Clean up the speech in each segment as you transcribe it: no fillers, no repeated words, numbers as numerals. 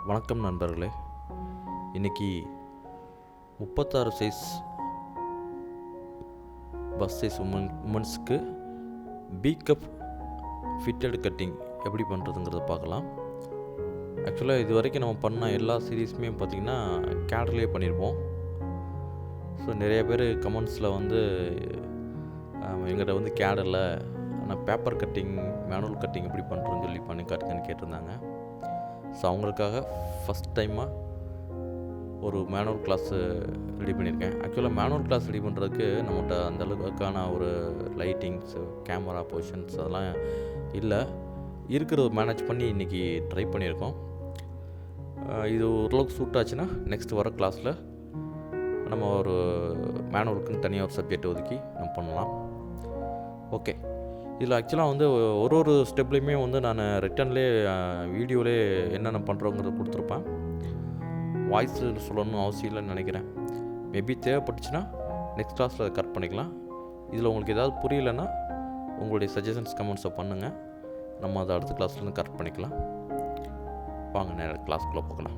வணக்கம் நண்பர்களே. இன்றைக்கி 36 சைஸ் பஸ் சைஸ் உமன்ஸ்க்கு பி கப் ஃபிட்டட் கட்டிங் எப்படி பண்ணுறதுங்கிறத பார்க்கலாம். ஆக்சுவலாக இது வரைக்கும் நம்ம பண்ண எல்லா சீரீஸுமே பார்த்திங்கன்னா கேடர்லேயே பண்ணியிருப்போம். ஸோ நிறைய பேர் கமெண்ட்ஸில் எங்கிட்ட கேடரில் ஆனால் பேப்பர் கட்டிங் மேனுவல் கட்டிங் எப்படி பண்ணுறோன்னு சொல்லி பண்ணி காட்டுங்கன்னு கேட்டிருந்தாங்க. ஸோ அவங்களுக்காக ஃபஸ்ட் டைமாக ஒரு மேனுவல் கிளாஸு ரெடி பண்ணியிருக்கேன். ஆக்சுவலாக மேனுவல் கிளாஸ் ரெடி பண்ணுறதுக்கு நம்மகிட்ட அந்தளவுக்கான ஒரு லைட்டிங்ஸு, கேமரா பொசிஷன்ஸ் அதெல்லாம் இல்லை. இருக்கிறத மேனேஜ் பண்ணி இன்றைக்கி ட்ரை பண்ணியிருக்கோம். இது ஓரளவுக்கு சூட் ஆச்சுன்னா நெக்ஸ்ட் வர கிளாஸில் நம்ம ஒரு மேனுவலுக்குன்னு தனியாக ஒரு சப்ஜெக்ட் ஒதுக்கி நம்ம பண்ணலாம். ஓகே, இதில் ஆக்சுவலாக ஒரு ஸ்டெப்லேயுமே நான் ரிட்டன்லேயே வீடியோவிலே என்னென்ன பண்ணுறோங்கிறத கொடுத்துருப்பேன். வாய்ஸ் சொல்லணும்னு அவசியம் இல்லைன்னு நினைக்கிறேன். மேபி தேவைப்பட்டுச்சுன்னா நெக்ஸ்ட் கிளாஸில் அதை கட் பண்ணிக்கலாம். இதில் உங்களுக்கு ஏதாவது புரியலைன்னா உங்களுடைய சஜஷன்ஸ் கமெண்ட்ஸை பண்ணுங்கள். நம்ம அதை அடுத்த கிளாஸ்லேருந்து கரெக்ட் பண்ணிக்கலாம். வாங்க நேரம் கிளாஸ்க்குள்ளே போகலாம்.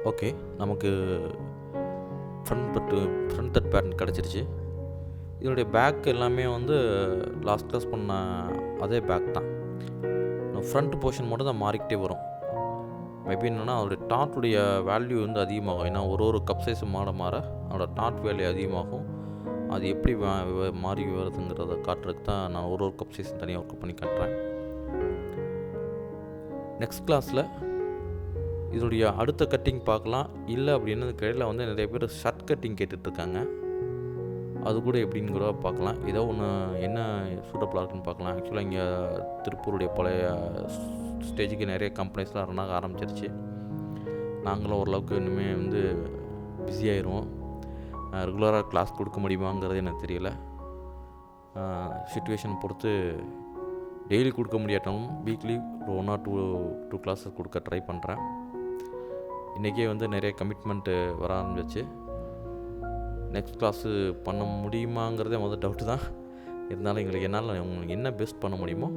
ஓகே, நமக்கு ஃப்ரண்ட் தட் பேட்டர்ன் கிடச்சிருச்சு. இதனுடைய பேக் எல்லாமே வந்து லாஸ்ட் கிளாஸ் பண்ண அதே பேக் தான். ஃப்ரண்ட் போர்ஷன் மட்டும் தான் மாறிக்கிட்டே வரும். மேபி என்னென்னா அதோடைய டாட்டுடைய வேல்யூ வந்து அதிகமாகும். ஏன்னா ஒரு கப் சைஸ் மாற அதோட டாட் வேல்யூ அதிகமாகும். அது எப்படி மாறி வருதுங்கிறத காட்டுறதுக்கு தான் நான் ஒரு கப் சீசன் தனியாக ஒர்க் பண்ணி காட்டுறேன். நெக்ஸ்ட் கிளாஸில் இதோடைய அடுத்த கட்டிங் பார்க்கலாம். இல்லை அப்படின்னு கடையில் வந்து நிறைய பேர் ஷர்ட் கட்டிங் கேட்டுட்ருக்காங்க. அது கூட எப்படின்னு கூட பார்க்கலாம். ஏதோ ஒன்று என்ன சூட்டபுளாக இருக்குன்னு பார்க்கலாம். ஆக்சுவலாக இங்கே திருப்பூருடைய பழைய ஸ்டேஜுக்கு நிறைய கம்பெனிஸ்லாம் ரன் ஆக ஆரம்பிச்சிருச்சு. நாங்களும் ஓரளவுக்கு இனிமேல் வந்து பிஸியாகிடுவோம். ரெகுலராக கிளாஸ் கொடுக்க முடியுமாங்கிறது எனக்கு தெரியல. சிச்சுவேஷன் பொறுத்து டெய்லி கொடுக்க முடியாட்டாலும் வீக்லி 1 or 2 கிளாஸஸ் கொடுக்க ட்ரை பண்ணுறேன். இன்றைக்கே வந்து நிறைய கமிட்மெண்ட்டு வர ஆரம்பிச்சு. நெக்ஸ்ட் கிளாஸு பண்ண முடியுமாங்கிறதே முதல் டவுட்டு தான். இருந்தாலும் என்னால் உங்களுக்கு என்ன பெஸ்ட் பண்ண முடியுமோ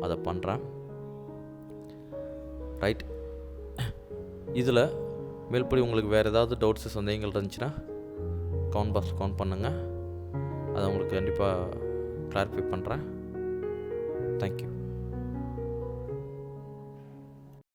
அதை பண்ணுறேன். ரைட். இதில் மேல்படி உங்களுக்கு வேறு ஏதாவது டவுட்ஸு சந்தேகங்கள் இருந்துச்சுன்னா கமெண்ட் பாக்ஸ் கமெண்ட் பண்ணுங்கள். அதை உங்களுக்கு கண்டிப்பாக கிளாரிஃபை பண்ணுறேன். தேங்க்யூ.